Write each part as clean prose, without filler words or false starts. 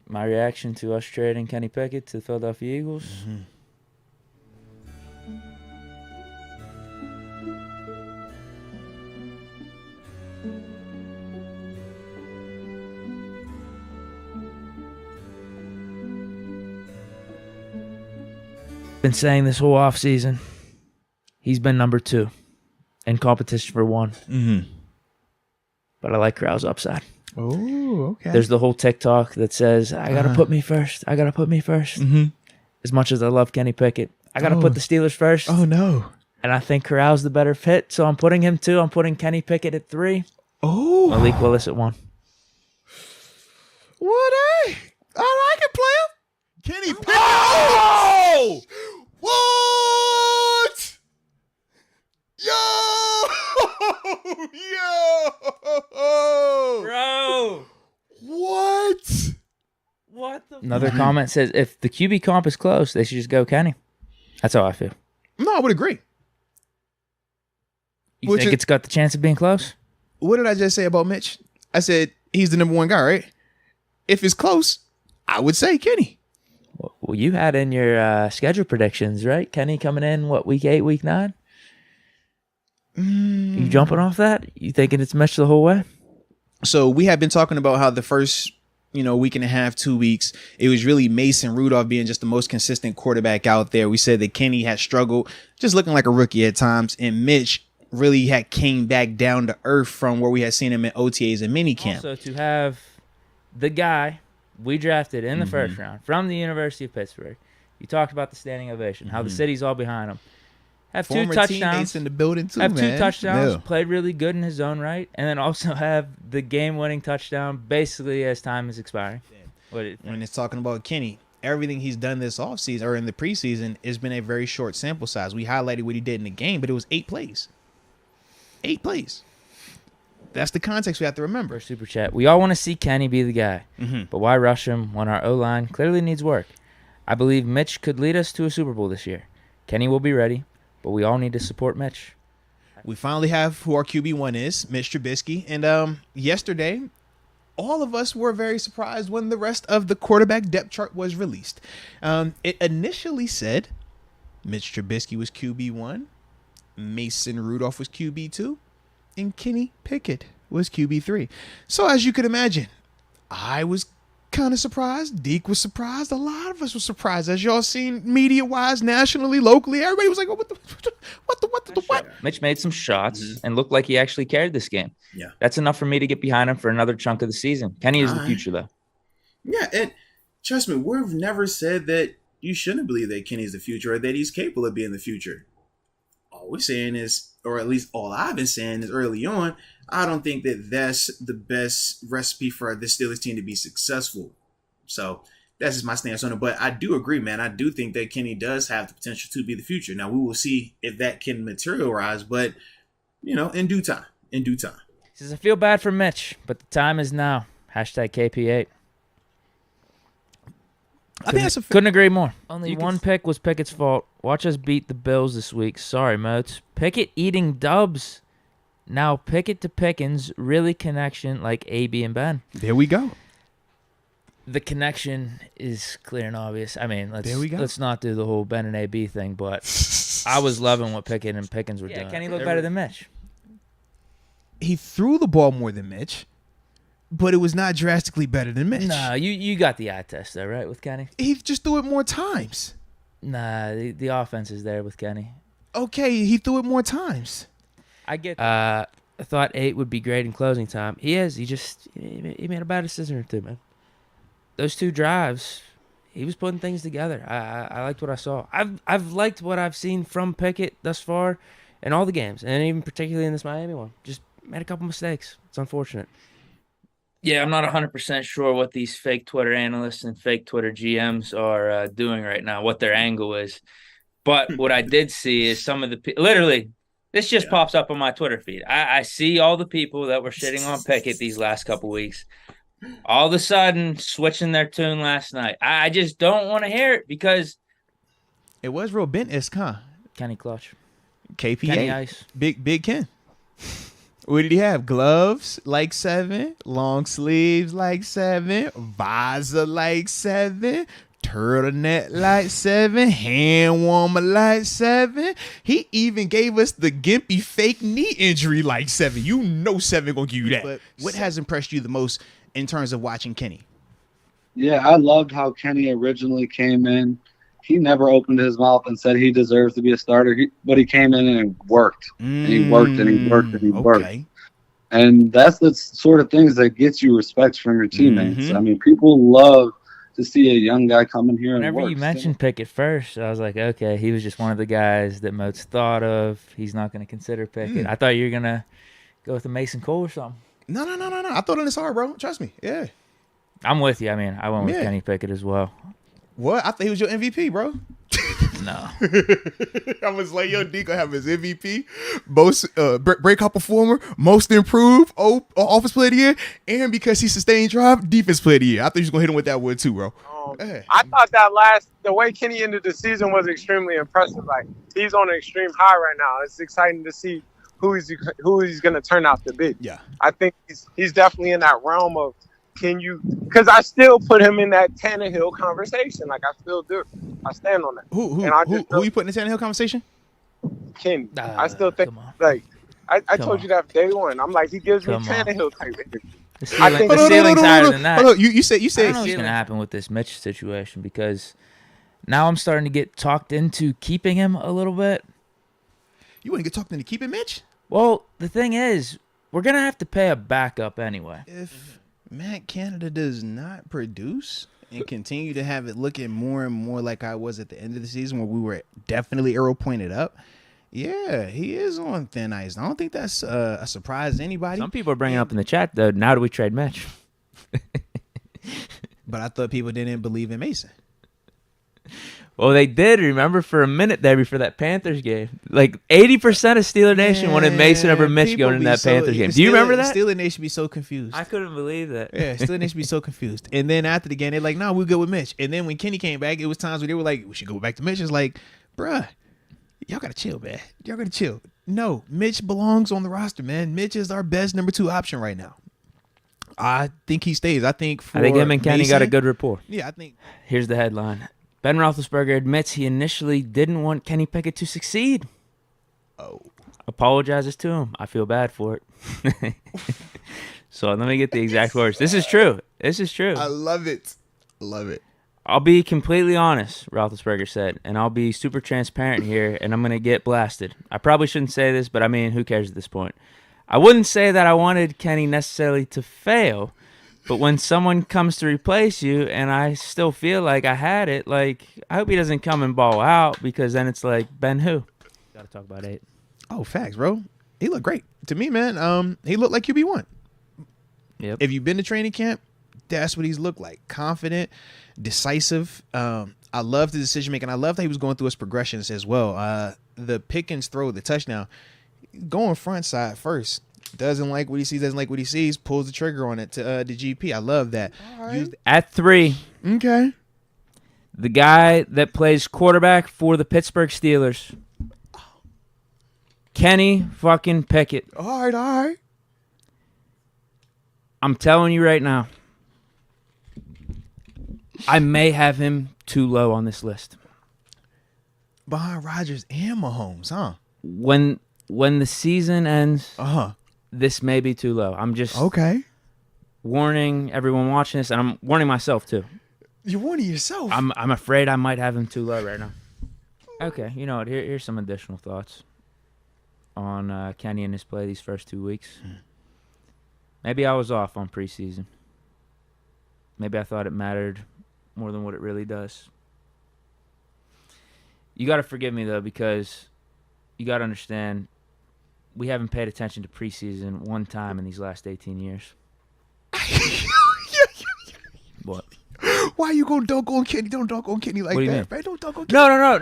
my reaction to us trading Kenny Pickett to the Philadelphia Eagles. Mm-hmm. Been saying this whole offseason, he's been number 2 in competition for 1. Mm-hmm. But I like Corral's upside. Oh, okay. There's the whole TikTok that says, I got to put me first. I got to put me first. Mm-hmm. As much as I love Kenny Pickett, I got to put the Steelers first. Oh, no. And I think Corral's the better fit, so I'm putting him 2. I'm putting Kenny Pickett at 3. Oh. Malik Willis at 1. What I like it, player. Kenny Pickett. Oh! What? Yo! Bro! What? What the Another comment says, if the QB comp is close, they should just go Kenny. That's how I feel. No, I would agree. You think it's got the chance of being close? What did I just say about Mitch? I said he's the number 1 guy, right? If it's close, I would say Kenny. Well, you had in your schedule predictions, right? Kenny coming in, week 8, week 9? You jumping off that? You thinking it's Mitch the whole way? So we have been talking about how the first, week and a half, 2 weeks, it was really Mason Rudolph being just the most consistent quarterback out there. We said that Kenny had struggled, just looking like a rookie at times, and Mitch really had came back down to earth from where we had seen him in OTAs and minicamp. Also, to have the guy we drafted in the first round from the University of Pittsburgh, you talked about the standing ovation, how the city's all behind him. Have Former 2 touchdowns teammates in the building too, have man. 2 touchdowns, Yeah. played really good in his own right, and then also have the game-winning touchdown basically as time is expiring. When it's talking about Kenny, everything he's done this offseason or in the preseason has been a very short sample size. We highlighted what he did in the game, but it was 8 plays. 8 plays. That's the context we have to remember. For Super Chat, we all want to see Kenny be the guy, but why rush him when our O-line clearly needs work? I believe Mitch could lead us to a Super Bowl this year. Kenny will be ready, but we all need to support Mitch. We finally have who our QB1 is, Mitch Trubisky. And yesterday, all of us were very surprised when the rest of the quarterback depth chart was released. It initially said Mitch Trubisky was QB1, Mason Rudolph was QB2, and Kenny Pickett was QB3. So as you could imagine, I was kind of surprised. Deke was surprised. A lot of us were surprised. As y'all seen media-wise, nationally, locally, everybody was like, oh, what? Mitch made some shots and looked like he actually carried this game. Yeah. That's enough for me to get behind him for another chunk of the season. Kenny is the future, though. Yeah, and trust me, we've never said that you shouldn't believe that Kenny's the future or that he's capable of being the future. All we're saying is, or at least all I've been saying is early on, I don't think that that's the best recipe for the Steelers team to be successful. So that's just my stance on it. But I do agree, man. I do think that Kenny does have the potential to be the future. Now, we will see if that can materialize, but, in due time. In due time. He says, I feel bad for Mitch, but the time is now. Hashtag KP8. Couldn't agree more. Only one pick was Pickett's fault. Watch us beat the Bills this week. Sorry, Moats. Pickett eating dubs. Now Pickett to Pickens, really connection like AB and Ben. There we go. The connection is clear and obvious. I mean, there we go. Let's not do the whole Ben and AB thing, but I was loving what Pickett and Pickens were doing. Yeah, Kenny looked better than Mitch. He threw the ball more than Mitch, but it was not drastically better than Mitch. No, you got the eye test there, right, with Kenny? He just threw it more times. Nah, the offense is there with Kenny. Okay, he threw it more times. I get. I thought 8 would be great in closing time. He is. He made a bad decision or two, man. Those 2 drives, he was putting things together. I liked what I saw. I've liked what I've seen from Pickett thus far in all the games, and even particularly in this Miami one. Just made a couple mistakes. It's unfortunate. Yeah, I'm not 100% sure what these fake Twitter analysts and fake Twitter GMs are doing right now, what their angle is. But what I did see is some of the literally, this just pops up on my Twitter feed. I see all the people that were shitting on Pickett these last couple weeks. All of a sudden, switching their tune last night. I just don't want to hear it because it was real bent-esque, huh? Kenny Clutch. KPA. Kenny Ice. Big Ken. What did he have? Gloves like 7, long sleeves like 7, visor like 7, turtleneck like 7, hand warmer like 7. He even gave us the gimpy fake knee injury like 7. You know 7 gonna give you that. But what has impressed you the most in terms of watching Kenny? Yeah, I loved how Kenny originally came in. He never opened his mouth and said he deserves to be a starter, but he came in and worked. And he worked and he worked and he worked. And that's the sort of things that gets you respect from your teammates. I mean, people love to see a young guy come in here and work. Whenever you mentioned Pickett first, I was like, okay, he was just one of the guys that Moats thought of. He's not going to consider Pickett. I thought you were going to go with a Mason Cole or something. No. I thought on this hard, bro. Trust me. Yeah. I'm with you. I mean, I went with Kenny Pickett as well. What? I thought he was your MVP, bro. No. I was like, yo, Deke gonna have his MVP, most breakout performer, most improved, offense player of the year, and because he sustained drive, defense player of the year. I thought he was gonna hit him with that one too, bro. I thought that the way Kenny ended the season was extremely impressive. Like, he's on an extreme high right now. It's exciting to see who he's gonna turn out to be. Yeah, I think he's definitely in that realm of. Because I still put him in that Tannehill conversation. Like, I still do. I stand on that. Who you putting in the Tannehill conversation? Kenny. I still think, like, I told you that day one. I'm like, he gives me Tannehill type energy. I think the ceiling's higher than that. Hold on. You say. I don't know what's going to happen with this Mitch situation, because now I'm starting to get talked into keeping him a little bit. You want to get talked into keeping Mitch? Well, the thing is, we're going to have to pay a backup anyway. If Matt Canada does not produce and continue to have it looking more and more like I was at the end of the season, where we were definitely arrow pointed up, yeah, he is on thin ice. I don't think that's a surprise to anybody. Some people are bringing up in the chat, though, now do we trade Mitch? But I thought people didn't believe in Mason. Well, they did, remember, for a minute there before that Panthers game. Like, 80% of Steeler Nation wanted Mason over Mitch going in that Panthers game. Do you remember that? Steeler Nation be so confused. I couldn't believe that. Yeah, Steeler Nation be so confused. And then after the game, they're like, no, we'll go with Mitch. And then when Kenny came back, it was times where they were like, we should go back to Mitch. It's like, bruh, y'all got to chill, man. Y'all got to chill. No, Mitch belongs on the roster, man. Mitch is our best number 2 option right now. I think he stays. I think him and Kenny got a good rapport. Yeah, I think. Here's the headline. Ben Roethlisberger admits he initially didn't want Kenny Pickett to succeed. Oh. Apologizes to him. I feel bad for it. So let me get the exact words. This is true. I love it. I'll be completely honest, Roethlisberger said, and I'll be super transparent here, and I'm going to get blasted. I probably shouldn't say this, but I mean, who cares at this point? I wouldn't say that I wanted Kenny necessarily to fail, but when someone comes to replace you and I still feel like I had it, like, I hope he doesn't come and ball out, because then it's like, Ben who? Got to talk about 8. Oh, facts, bro. He looked great. To me, man, he looked like QB1. Yep. If you've been to training camp, that's what he's looked like. Confident, decisive. I love the decision making. I love that he was going through his progressions as well. The Pickens throw, the touchdown, going front side first. Doesn't like what he sees, pulls the trigger on it to the GP. I love that. Right. At 3. Okay. The guy that plays quarterback for the Pittsburgh Steelers. Kenny fucking Pickett. All right. I'm telling you right now, I may have him too low on this list. Behind Rodgers and Mahomes, huh? When the season ends, uh-huh, this may be too low. I'm just warning everyone watching this, and I'm warning myself too. You're warning yourself? I'm afraid I might have him too low right now. Okay, you know what? Here's some additional thoughts on Kenny and his play these first 2 weeks. Maybe I was off on preseason. Maybe I thought it mattered more than what it really does. You got to forgive me, though, because you got to understand we haven't paid attention to preseason one time in these last 18 years. What? Why you gonna dunk on Kenny? Don't dunk on Kenny like that, man. Don't dunk on Kenny. No.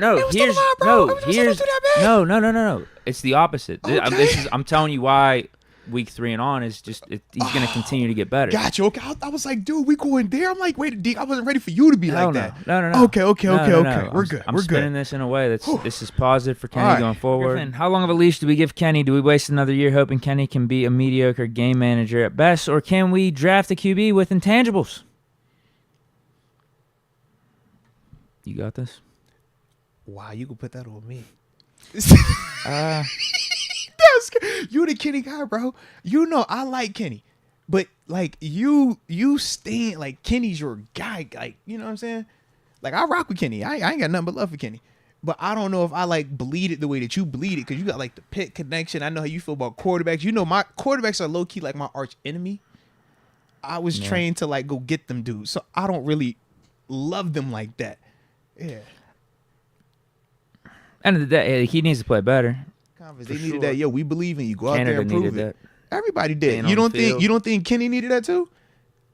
No. It's the opposite. I'm telling you why week 3 and on is just he's going to continue to get better. Gotcha. Okay. I was like, dude, we going there. I'm like, wait, Deke, I wasn't ready for you to be like that. No. Okay. We're good. I'm We're spinning good. this in a way this is positive for Kenny All right. going forward. Griffin, how long of a leash do we give Kenny? Do we waste another year hoping Kenny can be a mediocre game manager at best, or can we draft a QB with intangibles? You got this? Wow, you can put that on me. Uh, You the Kenny guy, bro. You know I like Kenny, but like you staying like Kenny's your guy. Like, you know what I'm saying? Like, I rock with Kenny. I ain't got nothing but love for Kenny. But I don't know if I like bleed it the way that you bleed it, because you got like the Pitt connection. I know how you feel about quarterbacks. You know my quarterbacks are low key like my arch enemy. I was trained to like go get them dudes, so I don't really love them like that. Yeah. End of the day, he needs to play better. They needed that. Yo, we believe in you. Go out there and Canada prove needed it. Everybody did. Staying on the field. You don't think Kenny needed that too?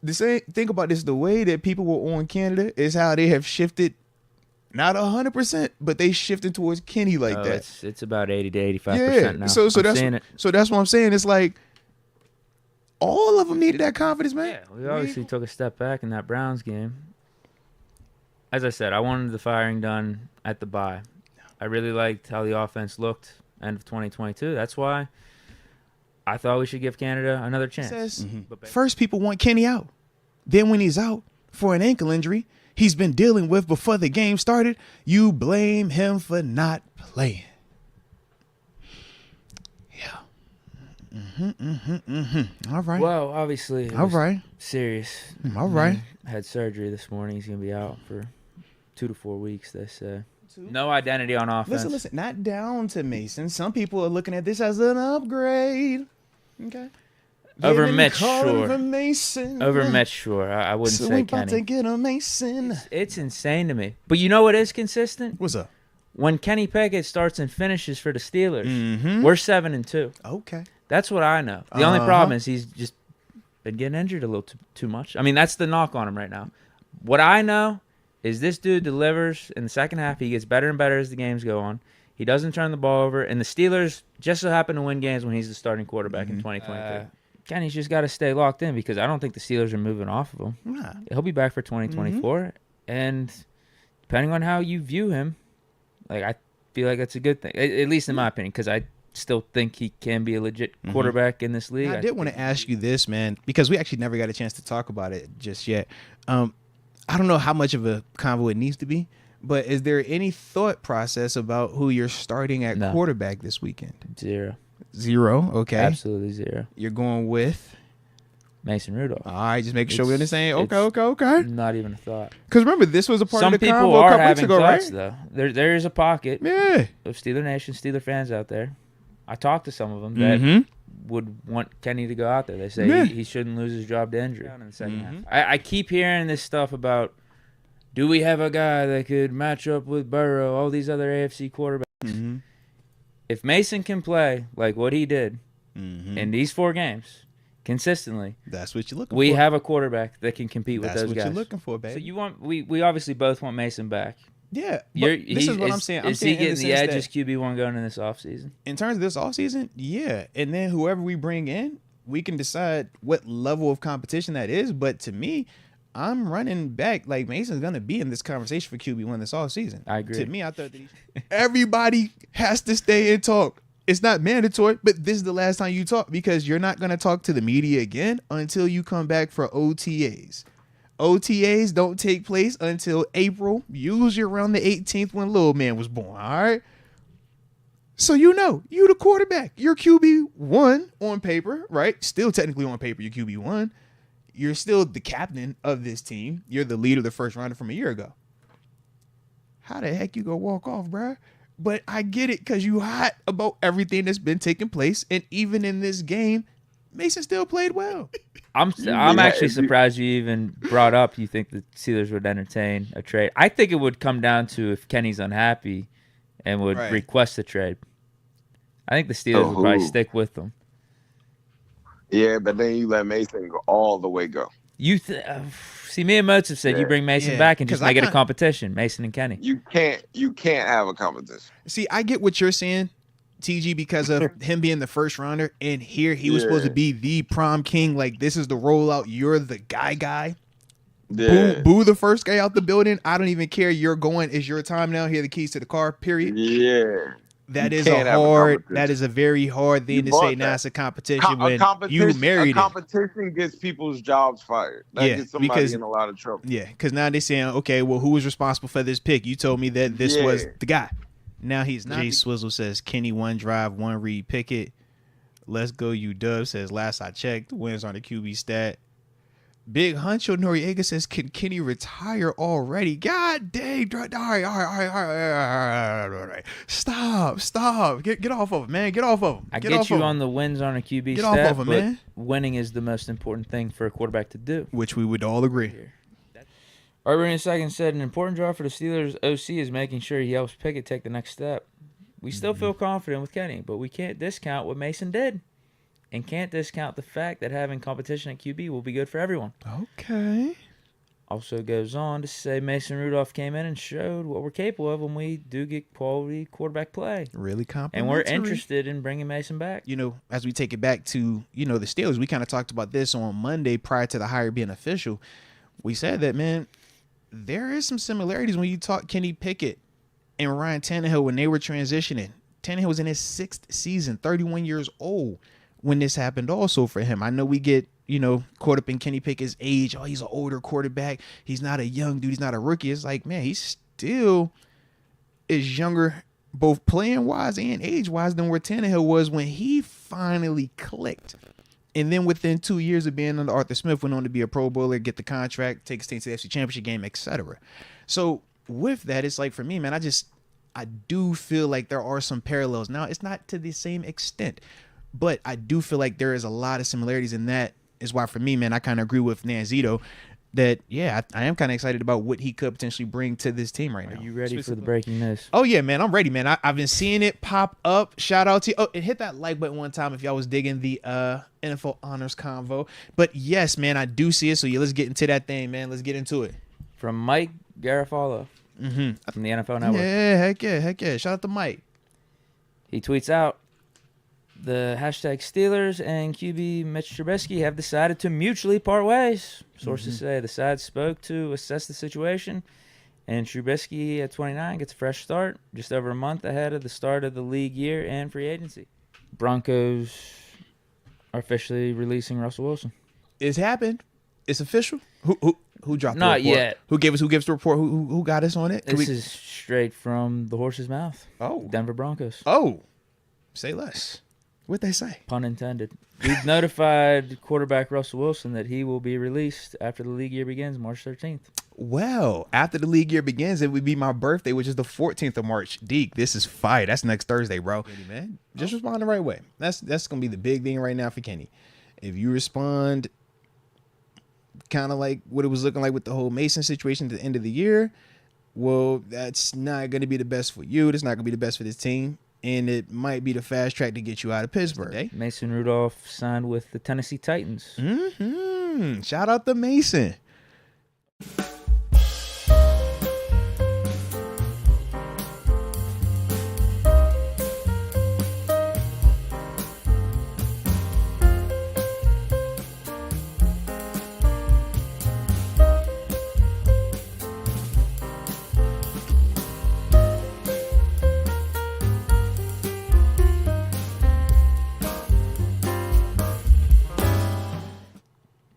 Think about this. The way that people were on Canada is how they have shifted. Not 100%, but they shifted towards Kenny like that. It's about 80 to 85% now. So that's what I'm saying. It's like all of them needed that confidence, man. Yeah, we obviously took a step back in that Browns game. As I said, I wanted the firing done at the bye. I really liked how the offense looked end of 2022. That's why I thought we should give Canada another chance. First, people want Kenny out. Then when he's out for an ankle injury he's been dealing with before the game started, you blame him for not playing. Yeah. All right. Well, obviously, it All was right. serious. All right. Had surgery this morning. He's going to be out for 2 to 4 weeks, they say. No identity on offense. Listen. Not down to Mason. Some people are looking at this as an upgrade. Okay. Over Getting Mitch, called sure. for Mason. Over Mitch, sure. I wouldn't So say we about to Kenny. get a Mason. It's insane to me. But you know what is consistent? What's up? When Kenny Pickett starts and finishes for the Steelers, Mm-hmm. we're 7-2. Okay. That's what I know. The only problem is he's just been getting injured a little too much. I mean, that's the knock on him right now. What I know is this dude delivers in the second half. He gets better and better as the games go on. He doesn't turn the ball over. And the Steelers just so happen to win games when he's the starting quarterback in 2023. Kenny's just got to stay locked in because I don't think the Steelers are moving off of him. Nah. He'll be back for 2024. And depending on how you view him, like I feel like that's a good thing, at least in my opinion, because I still think he can be a legit quarterback in this league. I did want to ask you this, man, because we actually never got a chance to talk about it just yet. I don't know how much of a convo it needs to be, but is there any thought process about who you're starting at quarterback this weekend? Zero. Okay. Absolutely zero. You're going with Mason Rudolph. All right, just making sure we're in the same. Okay. Not even a thought. Because remember, this was a part Some of the people convo a are couple weeks having ago, thoughts, right? though. There is a pocket Yeah. of Steeler Nation, Steeler fans out there. I talked to some of them that would want Kenny to go out there. They say he shouldn't lose his job to injury in the second half. I keep hearing this stuff about, do we have a guy that could match up with Burrow, all these other AFC quarterbacks? If Mason can play like what he did in these 4 games consistently, that's what you're looking for. We have a quarterback that can compete with those guys. That's what you're looking for, baby. So you want we obviously both want Mason back. Yeah, this is what I'm saying. Is he getting the edge as QB1 going in this offseason? In terms of this offseason, yeah. And then whoever we bring in, we can decide what level of competition that is. But to me, I'm running back like Mason's going to be in this conversation for QB1 this offseason. I agree. To me, I thought that everybody has to stay and talk. It's not mandatory, but this is the last time you talk because you're not going to talk to the media again until you come back for OTAs. OTAs don't take place until April, usually around the 18th when Lil Man was born, all right? So you know, you the quarterback. You're QB1 on paper, right? Still technically on paper, you're QB1. You're still the captain of this team. You're the leader of the first rounder from a year ago. How the heck you gonna walk off, bruh? But I get it because you hot about everything that's been taking place. And even in this game, Mason still played well. I'm actually surprised you even brought up you think the Steelers would entertain a trade. I think it would come down to if Kenny's unhappy and would request a trade. I think the Steelers would probably stick with them. Yeah, but then you let Mason go all the way go. You see, me and Moats have said you bring Mason back and just make it a competition, Mason and Kenny. You can't have a competition. See, I get what you're saying, TG, because of him being the first rounder, and here he was supposed to be the prom king. Like, this is the rollout. You're the guy. Yeah. Boo the first guy out the building. I don't even care. You're going. It's your time now. Here are the keys to the car. Period. Yeah. That You is can't a have a hard. competition. That is a very hard thing You to bought say. Now that. it's a competition when you married it. competition gets people's jobs fired. That gets somebody in a lot of trouble. Yeah, because now they're saying, okay, well, who was responsible for this pick? You told me that this was the guy. Now he's not. Jay Swizzle says Kenny 1 drive, 1 read Pickett. Let's go, UW says last I checked, wins on the QB stat. Big Huncho Noriega says, can Kenny retire already? God dang. All right. Stop. Get off of him, man. Get off of him. I get you on the wins on a QB Get stat, off of him, but man. winning is the most important thing for a quarterback to do. Which we would all agree. Arbor in a second said an important draw for the Steelers OC is making sure he helps Pickett take the next step. We still feel confident with Kenny, but we can't discount what Mason did. And can't discount the fact that having competition at QB will be good for everyone. Okay. Also goes on to say Mason Rudolph came in and showed what we're capable of when we do get quality quarterback play. Really complimentary. And we're interested in bringing Mason back. You know, as we take it back to, the Steelers, we kind of talked about this on Monday prior to the hire being official. We said that, man, there is some similarities when you talk Kenny Pickett and Ryan Tannehill when they were transitioning. Tannehill was in his 6th season, 31 years old. When this happened also for him. I know we get, caught up in Kenny Pickett's age. Oh, he's an older quarterback. He's not a young dude. He's not a rookie. It's like, man, he still is younger, both playing-wise and age-wise, than where Tannehill was when he finally clicked. And then within 2 years of being under Arthur Smith, went on to be a Pro Bowler, get the contract, take a team to the FC Championship game, etc. So with that, it's like, for me, man, I do feel like there are some parallels. Now, it's not to the same extent, but I do feel like there is a lot of similarities, and that is why, for me, man, I kind of agree with Nanzito that, I am kind of excited about what he could potentially bring to this team right now. Are you ready for the breaking news? Oh, yeah, man, I'm ready, man. I've been seeing it pop up. Shout out to you. Oh, and hit that like button one time if y'all was digging the NFL Honors Convo. But, yes, man, I do see it. So, let's get into that thing, man. Let's get into it. From Mike Garofalo from the NFL Network. Yeah, heck yeah. Shout out to Mike. He tweets out, the hashtag Steelers and QB Mitch Trubisky have decided to mutually part ways. Sources say the sides spoke to assess the situation, and Trubisky at 29 gets a fresh start, just over a month ahead of the start of the league year and free agency. Broncos are officially releasing Russell Wilson. It's happened. It's official. Who dropped the report? Not yet. Who gives the report? Who got us on it? This is straight from the horse's mouth. Oh. Denver Broncos. Oh. Say less. What'd they say? Pun intended. We've notified quarterback Russell Wilson that he will be released after the league year begins March 13th. Well, after the league year begins, it would be my birthday, which is the 14th of March. Deke, this is fire. That's next Thursday, bro. Man, just respond the right way. That's going to be the big thing right now for Kenny. If you respond kind of like what it was looking like with the whole Mason situation at the end of the year, well, that's not going to be the best for you. That's not going to be the best for this team. And it might be the fast track to get you out of Pittsburgh. Mason Rudolph signed with the Tennessee Titans. Shout out to Mason.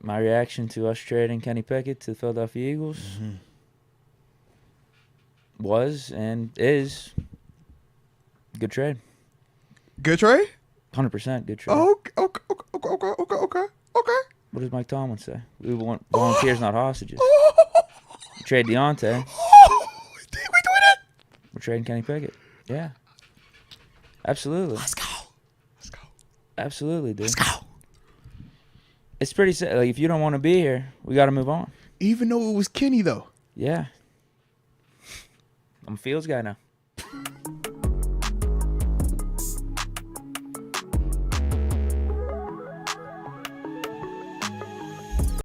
My reaction to us trading Kenny Pickett to the Philadelphia Eagles was and is good trade. Good trade? 100% good trade. Okay. What does Mike Tomlin say? We want volunteers, not hostages. Trade Deontay. We doing it? We're trading Kenny Pickett. Yeah. Absolutely. Let's go. Absolutely, dude. Let's go. It's pretty sad. Like, if you don't want to be here, we got to move on. Even though it was Kenny, though. Yeah. I'm a Fields guy now.